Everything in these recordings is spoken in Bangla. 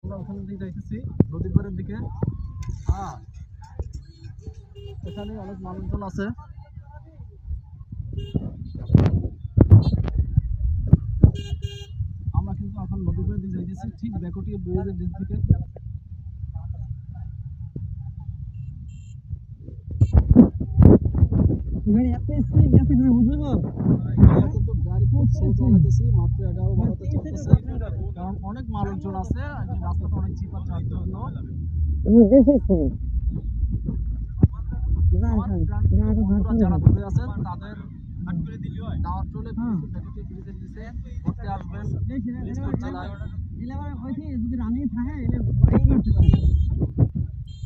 আমরা ওখান দিকে যাইতেছি নদীর পাড়ের দিকে। এখানে অনেক মানুষজন আছে। আমরা কিন্তু এখন নদীর পাড়ের দিকে যাইতেছি, ঠিক বেকুটিয়া ব্রিজের দিক থেকে। কিন্তু গাড়ি খুব স্লো চালাইতেছি, মাত্র 11-12তে চলতেছে, কারণ অনেক মানুষজন আছে। রাস্তাটা অনেক চিপা চার জন্য। যারা দূরে আছেন তাদের দাওয়াত চলে বেকুটিয়া ব্রিজের নিচে ঘুরতে আসবেন দিনাজপুর জেলায়।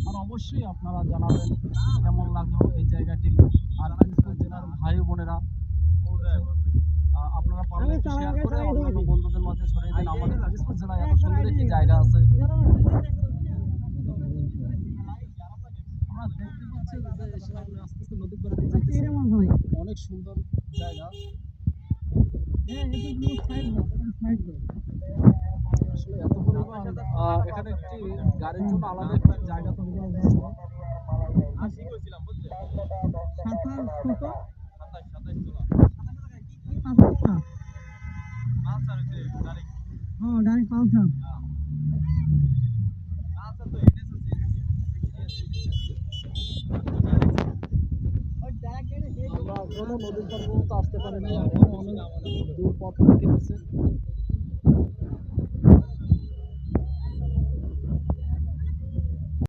আর অবশ্যই আপনারা জানাবেন কেমন লাগলো এই জায়গাটি। আর দিনাজপুর জেলার ভাই বোনেরা আপনারা পারলে শেয়ার করে অন্যান্য বন্ধুদের মাঝে ছড়িয়ে দিন। আমাদের দিনাজপুর জেলায় এত সুন্দর একটি জায়গা আছে। আমরা দেখতে পাচ্ছি যে সামনে আস্তে আস্তে নদী পাড়ে দিয়ে যাইতেছি, অনেক সুন্দর জায়গা। আসলে এত পরিমাণ এখানে একটি গাড়ির জন্য আলাদা একটি জায়গা তৈরি করা হয়েছে। আমরা এখনো নদীর পার পর্যন্ত আসতে পারিনি, এখনো অনেক দূর পথ রেখে গেছে।